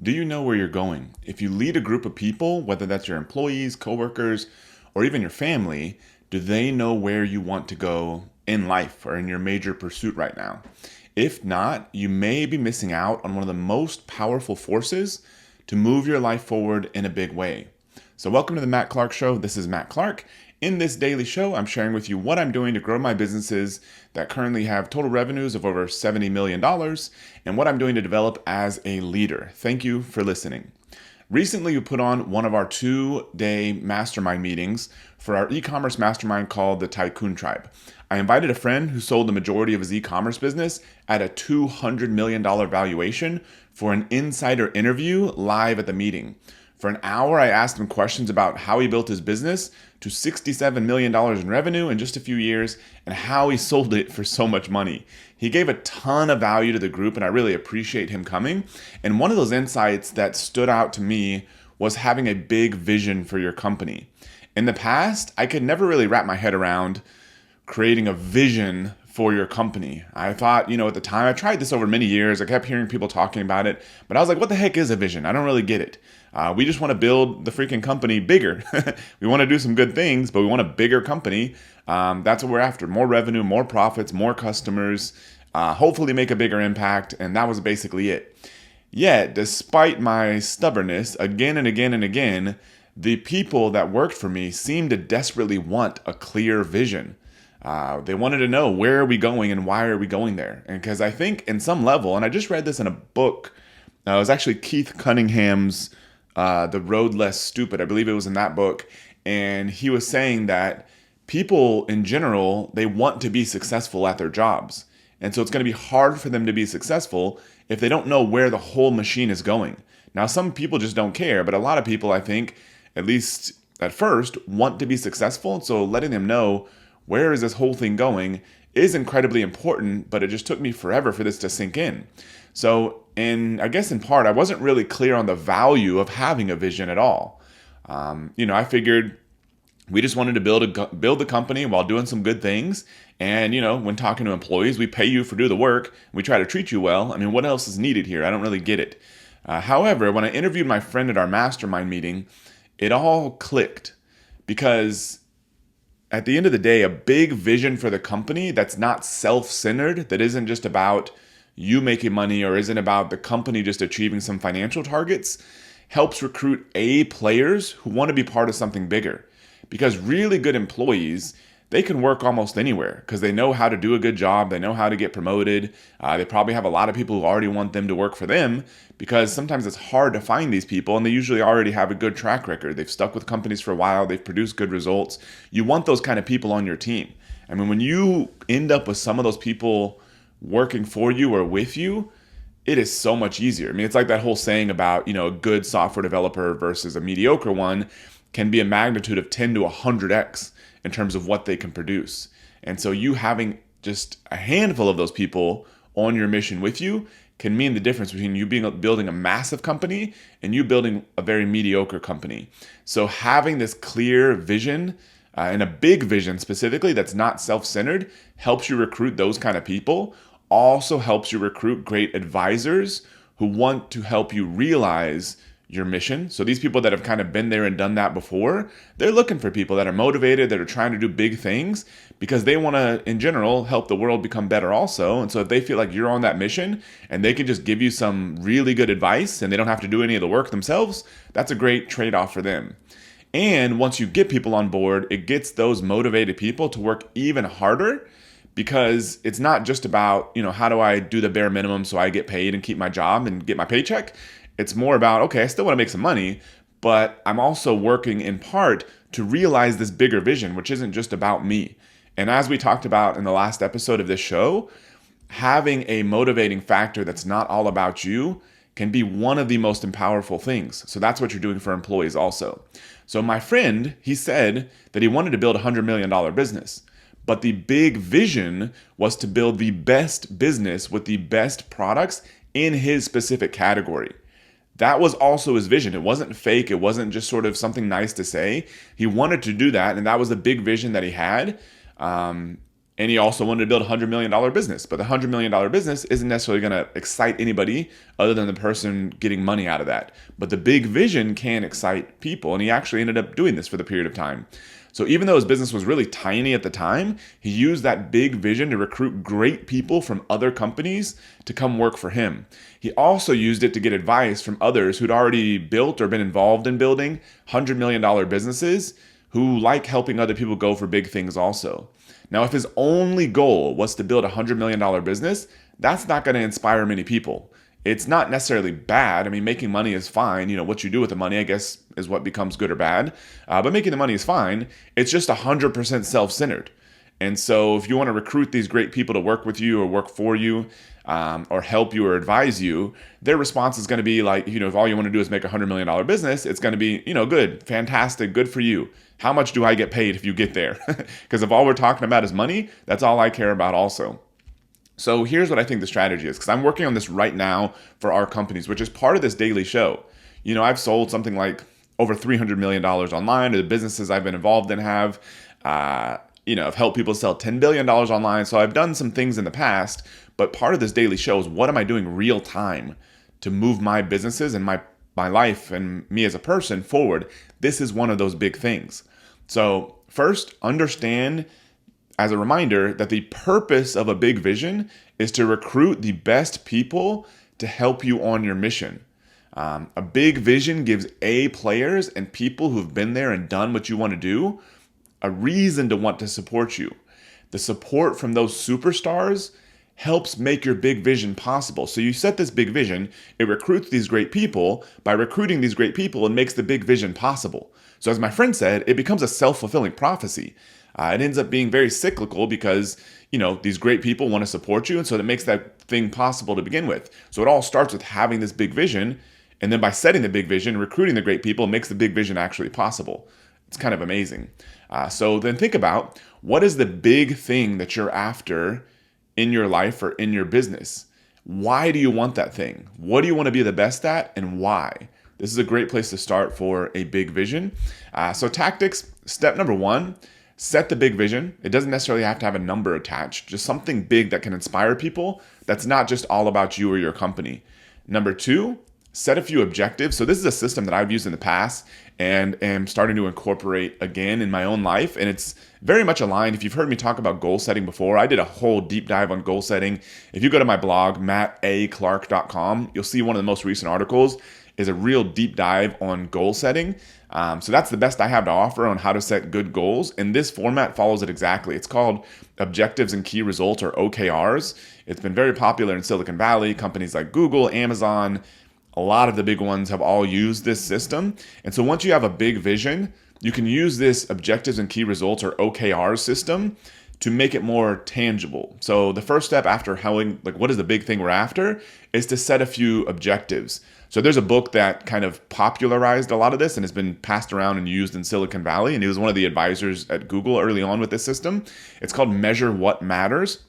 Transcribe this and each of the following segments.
Do you know where you're going? If you lead a group of people, whether that's your employees, coworkers, or even your family, do they know where you want to go in life or in your major pursuit right now? If not, you may be missing out on one of the most powerful forces to move your life forward in a big way. So, welcome to the Matt Clark Show. This is Matt Clark. In this daily show, I'm sharing with you what I'm doing to grow my businesses that currently have total revenues of over $70 million and what I'm doing to develop as a leader. Thank you for listening. Recently, we put on one of our 2-day mastermind meetings for our e-commerce mastermind called the Tycoon Tribe. I invited a friend who sold the majority of his e-commerce business at a $200 million valuation for an insider interview live at the meeting. For an hour, I asked him questions about how he built his business to $67 million in revenue in just a few years and how he sold it for so much money. He gave a ton of value to the group, and I really appreciate him coming. And one of those insights that stood out to me was having a big vision for your company. In the past, I could never really wrap my head around creating a vision for your company. I thought, at the time, I tried this over many years. I kept hearing people talking about it, but I was like, what the heck is a vision? I don't really get it. We just want to build the freaking company bigger. We want to do some good things, but we want a bigger company. That's what we're after. More revenue, more profits, more customers, hopefully make a bigger impact. And that was basically it. Yet, despite my stubbornness, again and again and again, the people that worked for me seemed to desperately want a clear vision. They wanted to know, where are we going and why are we going there? And because I think in some level, and I just read this in a book, it was actually Keith Cunningham's The Road Less Stupid. I believe it was in that book. And he was saying that people in general, they want to be successful at their jobs. And so it's going to be hard for them to be successful if they don't know where the whole machine is going. Now, some people just don't care, but a lot of people, I think, at least at first, want to be successful. And so letting them know where is this whole thing going is incredibly important, but it just took me forever for this to sink in. So, I guess in part, I wasn't really clear on the value of having a vision at all. I figured we just wanted to build the company while doing some good things. And, when talking to employees, we pay you for do the work. We try to treat you well. I mean, what else is needed here? I don't really get it. However, when I interviewed my friend at our mastermind meeting, it all clicked because at the end of the day, a big vision for the company that's not self-centered, that isn't just about you making money or isn't about the company just achieving some financial targets, helps recruit players who want to be part of something bigger. Because really good employees, they can work almost anywhere because they know how to do a good job. They know how to get promoted. They probably have a lot of people who already want them to work for them because sometimes it's hard to find these people and they usually already have a good track record. They've stuck with companies for a while. They've produced good results. You want those kind of people on your team. I mean, when you end up with some of those people working for you or with you, it is so much easier. I mean, it's like that whole saying about, a good software developer versus a mediocre one can be a magnitude of 10 to 100x in terms of what they can produce. And so you having just a handful of those people on your mission with you can mean the difference between you building a massive company and you building a very mediocre company. So having this clear vision and a big vision specifically that's not self-centered helps you recruit those kind of people. Also helps you recruit great advisors who want to help you realize your mission. So these people that have kind of been there and done that before, they're looking for people that are motivated, that are trying to do big things because they want to, in general, help the world become better also. And so if they feel like you're on that mission and they can just give you some really good advice and they don't have to do any of the work themselves, that's a great trade-off for them. And once you get people on board, it gets those motivated people to work even harder because it's not just about, how do I do the bare minimum so I get paid and keep my job and get my paycheck? It's more about, okay, I still want to make some money, but I'm also working in part to realize this bigger vision, which isn't just about me. And as we talked about in the last episode of this show, having a motivating factor that's not all about you can be one of the most powerful things. So that's what you're doing for employees also. So my friend, he said that he wanted to build a $100 million business. But the big vision was to build the best business with the best products in his specific category. That was also his vision. It wasn't fake. It wasn't just sort of something nice to say. He wanted to do that, and that was the big vision that he had. And he also wanted to build a $100 million business. But the $100 million business isn't necessarily going to excite anybody other than the person getting money out of that. But the big vision can excite people. And he actually ended up doing this for the period of time. So even though his business was really tiny at the time, he used that big vision to recruit great people from other companies to come work for him. He also used it to get advice from others who'd already built or been involved in building $100 million businesses who like helping other people go for big things also. Now, if his only goal was to build a $100 million business, that's not going to inspire many people. It's not necessarily bad. I mean, making money is fine. You know, what you do with the money, I guess, is what becomes good or bad. But making the money is fine. It's just 100% self-centered. And so if you want to recruit these great people to work with you or work for you, or help you or advise you, their response is going to be like, if all you want to do is make a $100 million business, it's going to be, good, fantastic, good for you. How much do I get paid if you get there? Because if all we're talking about is money, that's all I care about also. So here's what I think the strategy is, because I'm working on this right now for our companies, which is part of this daily show. I've sold something like over $300 million online, or the businesses I've been involved in have. I've helped people sell $10 billion online. So I've done some things in the past, but part of this daily show is what am I doing real time to move my businesses and my life and me as a person forward. This is one of those big things. So first, understand as a reminder that the purpose of a big vision is to recruit the best people to help you on your mission. A big vision gives A players and people who've been there and done what you want to do a reason to want to support you. The support from those superstars helps make your big vision possible. So you set this big vision, it recruits these great people. By recruiting these great people, it makes the big vision possible. So as my friend said, it becomes a self-fulfilling prophecy. It ends up being very cyclical because, these great people want to support you. And so it makes that thing possible to begin with. So it all starts with having this big vision. And then by setting the big vision, recruiting the great people, it makes the big vision actually possible. It's kind of amazing. So then think about, what is the big thing that you're after in your life or in your business? Why do you want that thing? What do you want to be the best at, and why? This is a great place to start for a big vision. So tactics, step number 1, set the big vision. It doesn't necessarily have to have a number attached, just something big that can inspire people that's not just all about you or your company. Number 2, set a few objectives. So this is a system that I've used in the past and am starting to incorporate again in my own life. And it's very much aligned. If you've heard me talk about goal setting before, I did a whole deep dive on goal setting. If you go to my blog, mattaclark.com, you'll see one of the most recent articles is a real deep dive on goal setting. So that's the best I have to offer on how to set good goals. And this format follows it exactly. It's called Objectives and Key Results, or OKRs. It's been very popular in Silicon Valley. Companies like Google, Amazon, a lot of the big ones have all used this system. And so once you have a big vision, you can use this Objectives and Key Results, or OKR system, to make it more tangible. So the first step after what is the big thing we're after, is to set a few objectives. So there's a book that kind of popularized a lot of this and has been passed around and used in Silicon Valley. And he was one of the advisors at Google early on with this system. It's called Measure What Matters,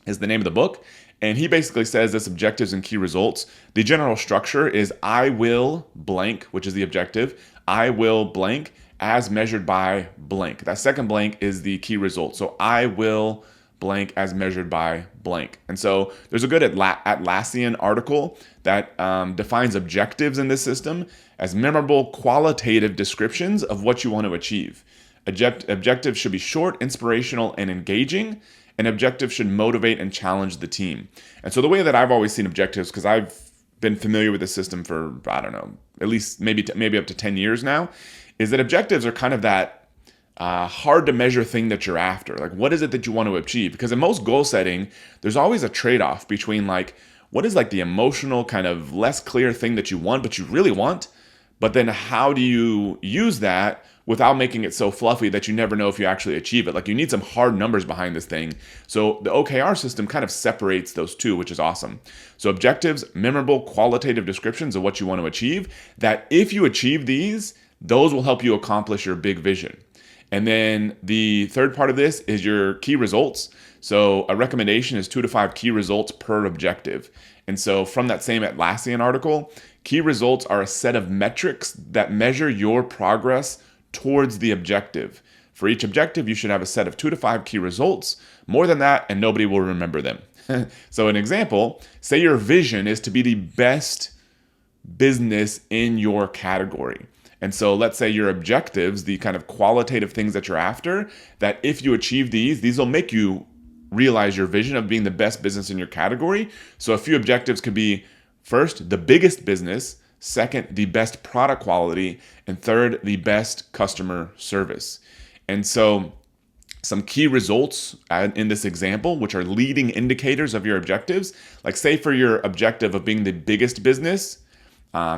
is the name of the book. And he basically says this Objectives and Key Results. The general structure is I will blank, which is the objective. I will blank as measured by blank. That second blank is the key result. So I will blank as measured by blank. And so there's a good Atlassian article that defines objectives in this system as memorable qualitative descriptions of what you want to achieve. Objectives should be short, inspirational, and engaging. An objective should motivate and challenge the team. And so the way that I've always seen objectives, because I've been familiar with the system for, I don't know, at least maybe up to 10 years now, is that objectives are kind of that hard to measure thing that you're after. Like, what is it that you want to achieve? Because in most goal setting, there's always a trade-off between what is the emotional kind of less clear thing that you want, but you really want, but then how do you use that without making it so fluffy that you never know if you actually achieve it? You need some hard numbers behind this thing. So the OKR system kind of separates those two, which is awesome. So objectives, memorable qualitative descriptions of what you want to achieve, that if you achieve these, those will help you accomplish your big vision. And then the third part of this is your key results. So a recommendation is 2 to 5 key results per objective. And so from that same Atlassian article, key results are a set of metrics that measure your progress towards the objective. For each objective, you should have a set of 2 to 5 key results. More than that, and nobody will remember them. So an example, say your vision is to be the best business in your category. And so let's say your objectives, the kind of qualitative things that you're after, that if you achieve these will make you realize your vision of being the best business in your category. So a few objectives could be, first, the biggest business; second, the best product quality; and third, the best customer service. And so some key results in this example, which are leading indicators of your objectives, like say for your objective of being the biggest business,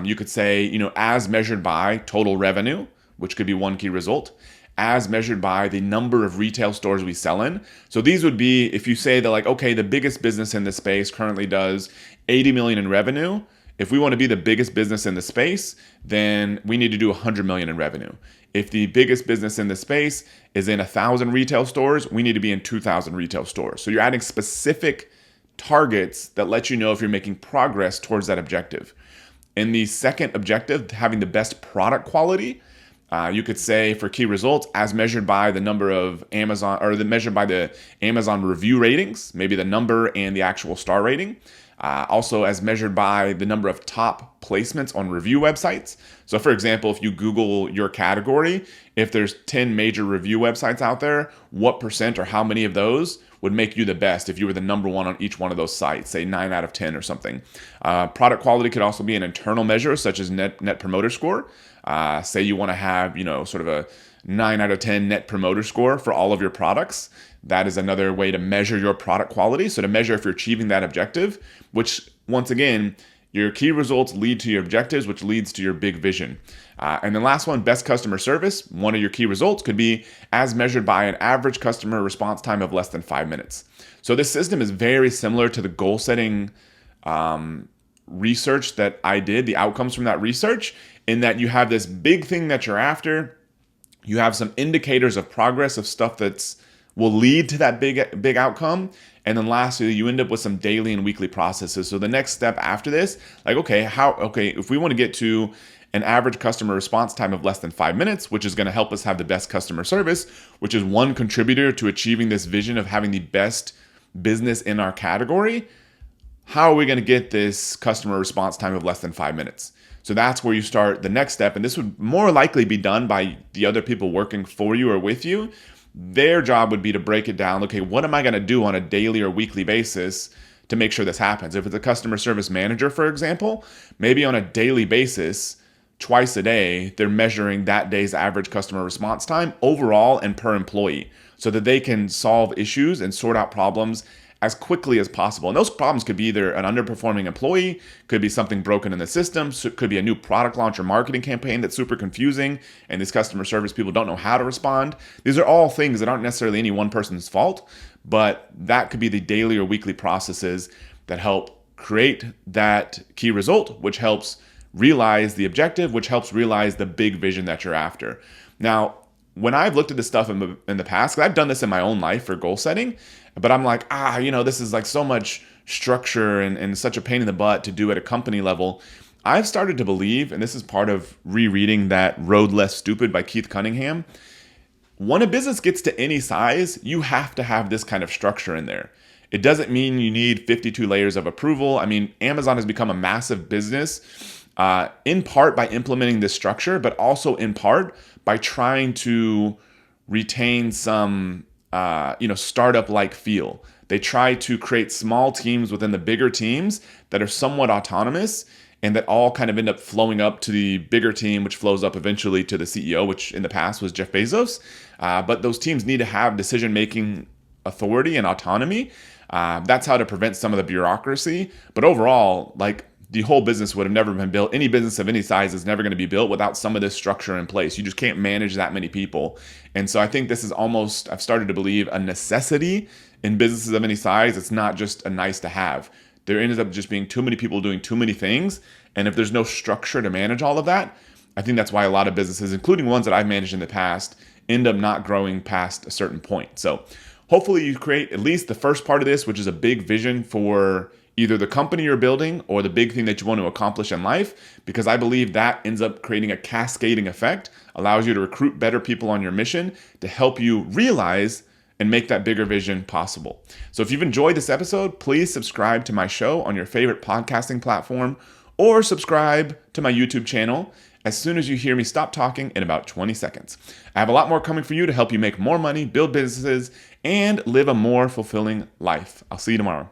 you could say, as measured by total revenue, which could be one key result, as measured by the number of retail stores we sell in. So these would be, if you say that like, okay, the biggest business in this space currently does 80 million in revenue. If we want to be the biggest business in the space, then we need to do 100 million in revenue. If the biggest business in the space is in 1,000 retail stores, we need to be in 2,000 retail stores. So you're adding specific targets that let you know if you're making progress towards that objective. In the second objective, having the best product quality, you could say for key results, as measured by the number of Amazon, or measured by the Amazon review ratings, maybe the number and the actual star rating. Also as measured by the number of top placements on review websites. So for example, if you Google your category, if there's 10 major review websites out there, what percent or how many of those would make you the best if you were the number one on each one of those sites, say 9 out of 10 or something. Product quality could also be an internal measure, such as net promoter score. Say you want to have, sort of a 9 out of 10 net promoter score for all of your products. That is another way to measure your product quality. So to measure if you're achieving that objective, which once again, your key results lead to your objectives, which leads to your big vision. And the last one, best customer service. One of your key results could be as measured by an average customer response time of less than 5 minutes. So this system is very similar to the goal setting research that I did, the outcomes from that research, in that you have this big thing that you're after. You have some indicators of progress of stuff that's will lead to that big outcome. And then lastly, you end up with some daily and weekly processes. So the next step after this, like, if we want to get to an average customer response time of less than 5 minutes, which is going to help us have the best customer service, which is one contributor to achieving this vision of having the best business in our category, how are we going to get this customer response time of less than 5 minutes? So that's where you start the next step. And this would more likely be done by the other people working for you or with you. Their job would be to break it down. Okay, what am I going to do on a daily or weekly basis to make sure this happens? If it's a customer service manager, for example, maybe on a daily basis, twice a day, they're measuring that day's average customer response time overall and per employee so that they can solve issues and sort out problems as quickly as possible. And those problems could be either an underperforming employee, could be something broken in the system, so it could be a new product launch or marketing campaign that's super confusing and these customer service people don't know how to respond. These are all things that aren't necessarily any one person's fault, but that could be the daily or weekly processes that help create that key result, which helps realize the objective, which helps realize the big vision that you're after. Now, when I've looked at this stuff in the past, 'cause I've done this in my own life for goal setting, but I'm like, this is like so much structure and such a pain in the butt to do at a company level. I've started to believe, and this is part of rereading that Road Less Stupid by Keith Cunningham, when a business gets to any size, you have to have this kind of structure in there. It doesn't mean you need 52 layers of approval. I mean, Amazon has become a massive business, in part by implementing this structure, but also in part by trying to retain some startup-like feel. They try to create small teams within the bigger teams that are somewhat autonomous and that all kind of end up flowing up to the bigger team, which flows up eventually to the CEO, which in the past was Jeff Bezos. But those teams need to have decision-making authority and autonomy. That's how to prevent some of the bureaucracy. But overall, the whole business would have never been built. Any business of any size is never going to be built without some of this structure in place. You just can't manage that many people. And so I think this is almost, I've started to believe, a necessity in businesses of any size. It's not just a nice to have. There ends up just being too many people doing too many things. And if there's no structure to manage all of that, I think that's why a lot of businesses, including ones that I've managed in the past, end up not growing past a certain point. So hopefully you create at least the first part of this, which is a big vision for either the company you're building or the big thing that you want to accomplish in life, because I believe that ends up creating a cascading effect, allows you to recruit better people on your mission to help you realize and make that bigger vision possible. So if you've enjoyed this episode, please subscribe to my show on your favorite podcasting platform or subscribe to my YouTube channel as soon as you hear me stop talking in about 20 seconds. I have a lot more coming for you to help you make more money, build businesses, and live a more fulfilling life. I'll see you tomorrow.